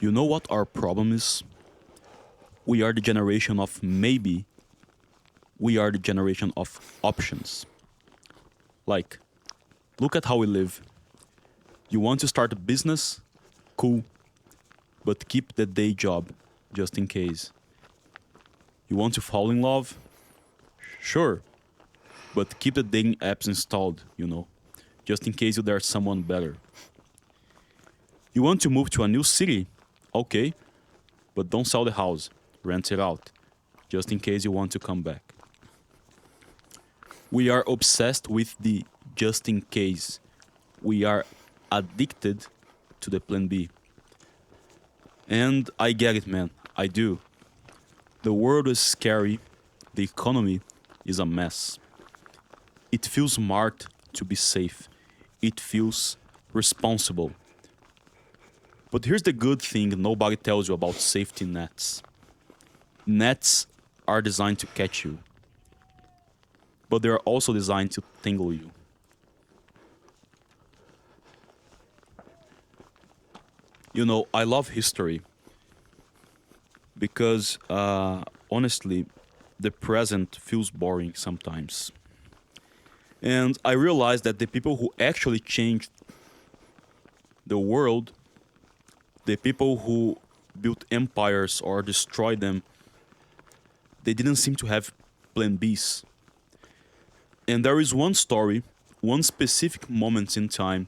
You know what our problem is? We are the generation of maybe. We are the generation of options. Like, look at how we live. You want to start a business? Cool. But keep the day job, just in case. You want to fall in love? Sure. But keep the dating apps installed, just in case there's someone better. You want to move to a new city? Okay. But don't sell the house. Rent it out, just in case you want to come back. We are obsessed with the just in case. We are addicted to the plan B. And I get it, man. I do. The world is scary. The economy is a mess. It feels smart to be safe. It feels responsible. But here's the good thing nobody tells you about safety nets. Nets are designed to catch you, but they are also designed to tangle you. I love history because, honestly, the present feels boring sometimes. And I realized that the people who actually changed the world, the people who built empires or destroyed them, they didn't seem to have plan Bs. And there is one story, one specific moment in time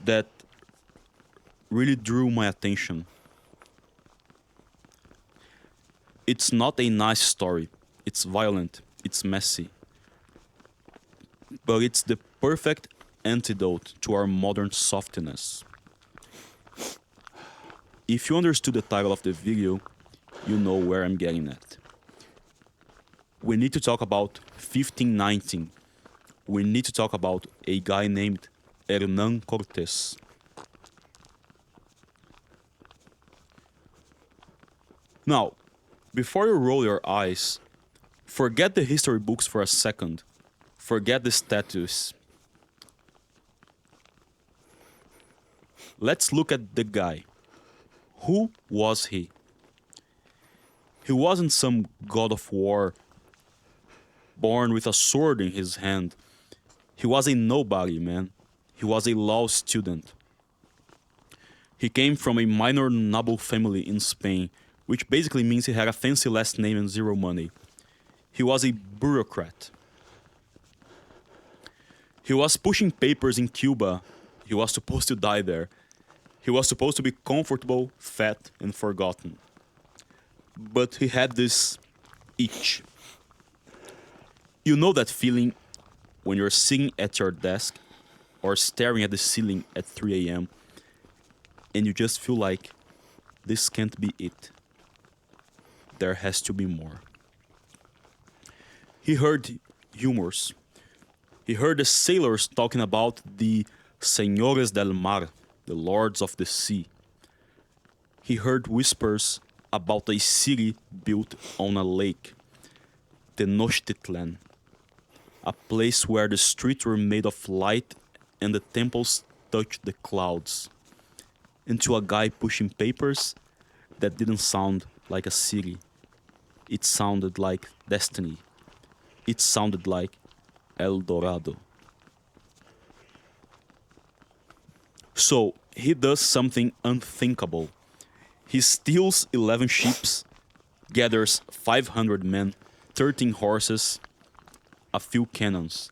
that really drew my attention. It's not a nice story. It's violent. It's messy. But it's the perfect antidote to our modern softiness. If you understood the title of the video, you know where I'm getting at. We need to talk about 1519. We need to talk about a guy named Hernán Cortés. Now, before you roll your eyes, forget the history books for a second. Forget the statues. Let's look at the guy. Who was he? He wasn't some god of war born with a sword in his hand. He was a nobody, man. He was a law student. He came from a minor noble family in Spain, which basically means he had a fancy last name and zero money. He was a bureaucrat. He was pushing papers in Cuba. He was supposed to die there. He was supposed to be comfortable, fat, and forgotten. But he had this itch. You know that feeling when you're sitting at your desk or staring at the ceiling at 3 a.m. and you just feel like this can't be it. There has to be more. He heard humors. He heard the sailors talking about the Señores del Mar, the lords of the sea. He heard whispers about a city built on a lake, Tenochtitlan, a place where the streets were made of light and the temples touched the clouds, and to a guy pushing papers that didn't sound like a city. It sounded like destiny. It sounded like Eldorado. So he does something unthinkable. He steals 11 ships, gathers 500 men, 13 horses, a few cannons,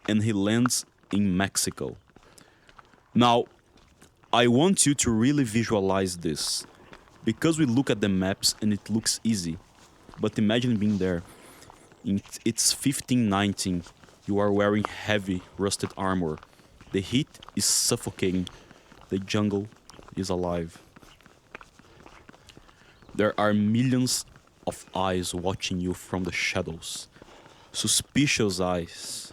and he lands in Mexico. Now, I want you to really visualize this, because we look at the maps and it looks easy. But imagine being there. It's 1519. You are wearing heavy, rusted armor. The heat is suffocating. The jungle is alive. There are millions of eyes watching you from the shadows. Suspicious eyes.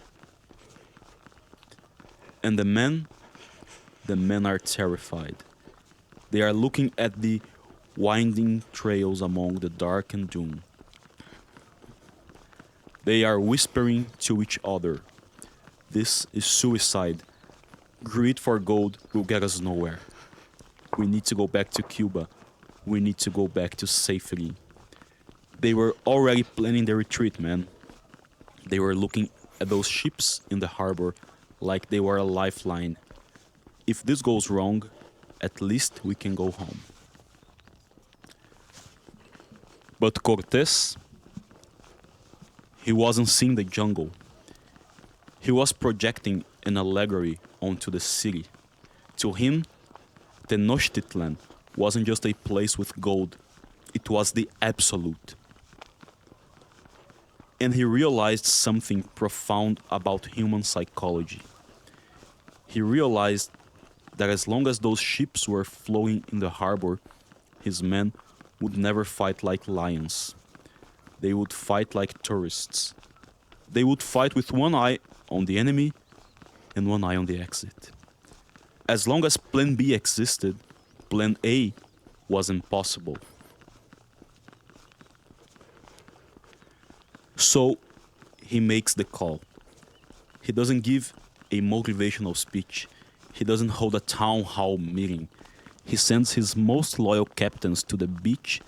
And the men are terrified. They are looking at the winding trails among the dark and doom. They are whispering to each other. This is suicide. Greed for gold will get us nowhere. We need to go back to Cuba. We need to go back to safety. They were already planning their retreat, man. They were looking at those ships in the harbor like they were a lifeline. If this goes wrong, at least we can go home. But Cortés, he wasn't seeing the jungle. He was projecting an allegory onto the city. To him, Tenochtitlan wasn't just a place with gold, it was the absolute. And he realized something profound about human psychology. He realized that as long as those ships were flowing in the harbor, his men would never fight like lions. They would fight like tourists. They would fight with one eye on the enemy and one eye on the exit. As long as Plan B existed, Plan A was impossible. So he makes the call. He doesn't give a motivational speech. He doesn't hold a town hall meeting. He sends his most loyal captains to the beach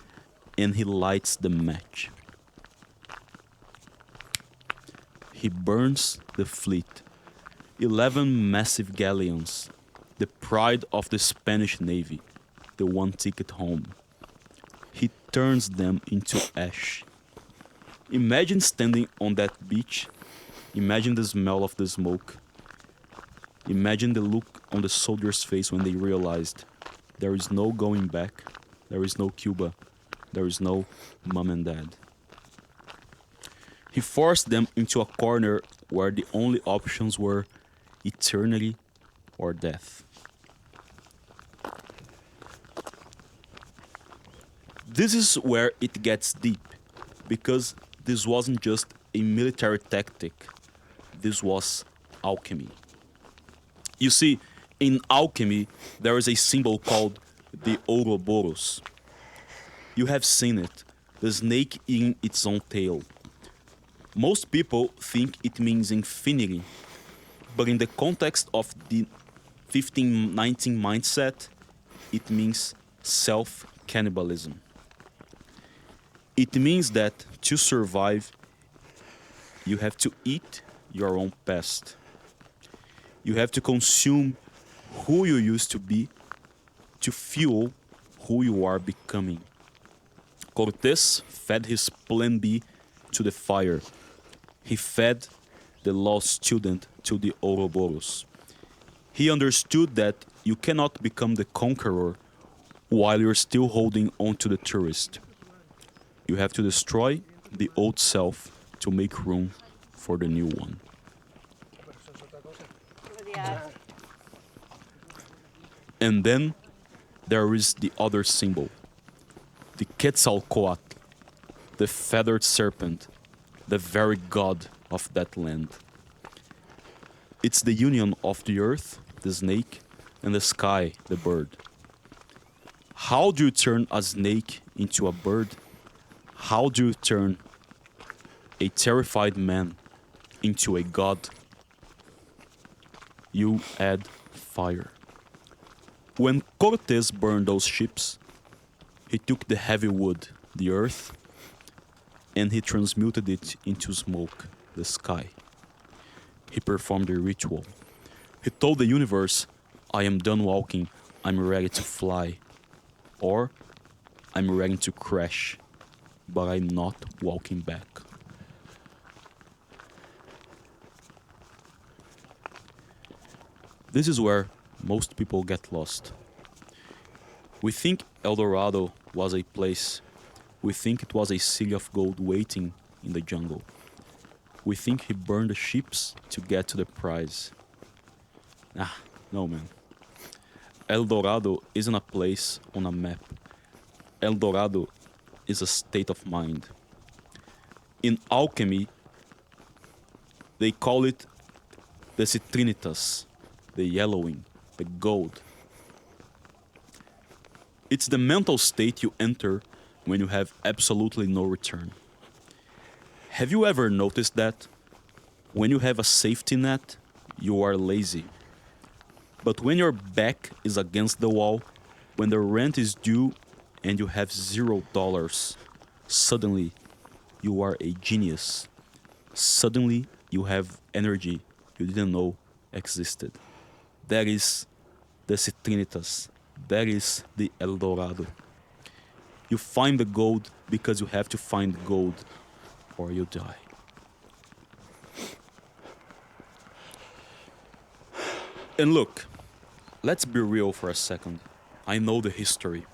and he lights the match. He burns the fleet. 11 massive galleons, the pride of the Spanish Navy, the one ticket home. He turns them into ash. Imagine standing on that beach. Imagine the smell of the smoke. Imagine the look on the soldiers' face when they realized there is no going back, there is no Cuba, there is no mom and dad. He forced them into a corner where the only options were eternity or death. This is where it gets deep, because this wasn't just a military tactic, this was alchemy. You see, in alchemy, there is a symbol called the Ouroboros. You have seen it, the snake eating its own tail. Most people think it means infinity, but in the context of the 1519 mindset, it means self-cannibalism. It means that to survive, you have to eat your own past. You have to consume who you used to be to fuel who you are becoming. Cortés fed his Plan B to the fire. He fed the law student to the Ouroboros. He understood that you cannot become the conqueror while you're still holding on to the tourist. You have to destroy the old self to make room for the new one. And then there is the other symbol, the Quetzalcoatl, the feathered serpent, the very god of that land. It's the union of the earth, the snake, and the sky, the bird. How do you turn a snake into a bird? How do you turn a terrified man into a god? You add fire. When Cortés burned those ships, he took the heavy wood, the earth, and he transmuted it into smoke, the sky. He performed a ritual. He told the universe, I am done walking, I'm ready to fly. Or, I'm ready to crash, but I'm not walking back. This is where most people get lost. We think Eldorado was a place. We think it was a city of gold waiting in the jungle. We think he burned the ships to get to the prize. No, man. Eldorado isn't a place on a map. Eldorado is a state of mind. In alchemy, they call it the citrinitas, the yellowing, the gold. It's the mental state you enter when you have absolutely no return. Have you ever noticed that? When you have a safety net, you are lazy. But when your back is against the wall, When the rent is due and you have $0, suddenly you are a genius. Suddenly you have energy you didn't know existed. That is the Citrinitas. That is the Eldorado. You find the gold because you have to find gold or you die. And look, let's be real for a second. I know the history.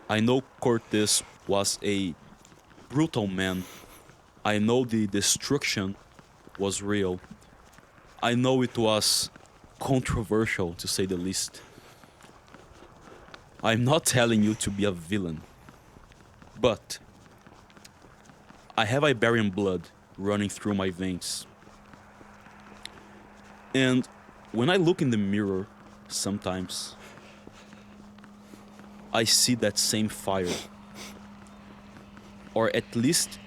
I know Cortés was a brutal man. I know the destruction was real. I know it was controversial, to say the least. I'm not telling you to be a villain. But I have Iberian blood running through my veins. And when I look in the mirror, sometimes I see that same fire. Or at least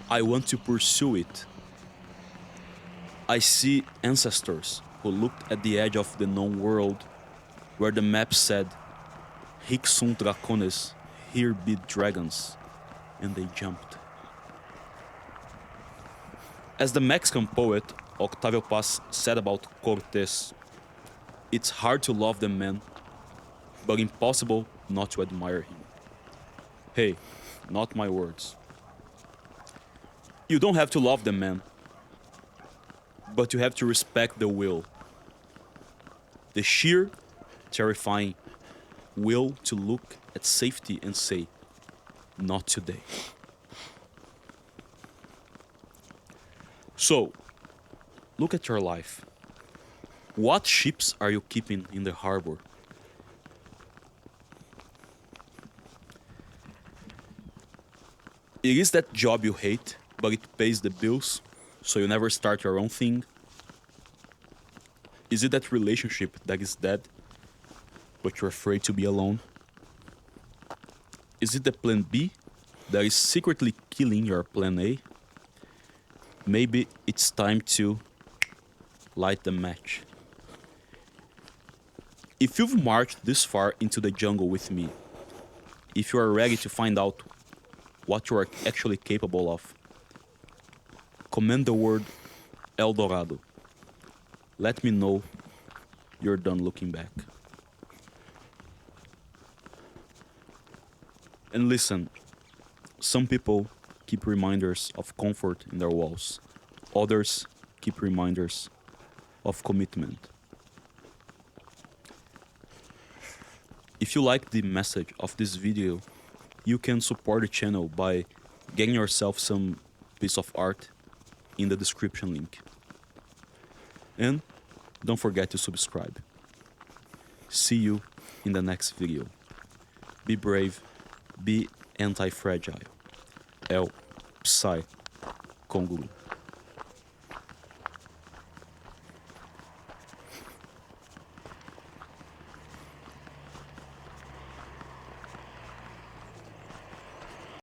I want to pursue it. I see ancestors who looked at the edge of the known world where the map said, Hic sunt dracones, here be dragons, and they jumped. As the Mexican poet Octavio Paz said about Cortés, it's hard to love the man, but impossible not to admire him. Hey, not my words. You don't have to love the man, but you have to respect the will. The sheer, terrifying will to look at safety and say, not today. So, look at your life. What ships are you keeping in the harbor? It is that job you hate, but it pays the bills, so you never start your own thing? Is it that relationship that is dead, but you're afraid to be alone? Is it the plan B that is secretly killing your plan A? Maybe it's time to light the match. If you've marched this far into the jungle with me, if you are ready to find out what you are actually capable of, comment the word Eldorado. Let me know you're done looking back. And listen, some people keep reminders of comfort in their walls. Others keep reminders of commitment. If you like the message of this video, you can support the channel by getting yourself some piece of art in the description link. And don't forget to subscribe. See you in the next video. Be brave, be anti-fragile. El Psy Conguru.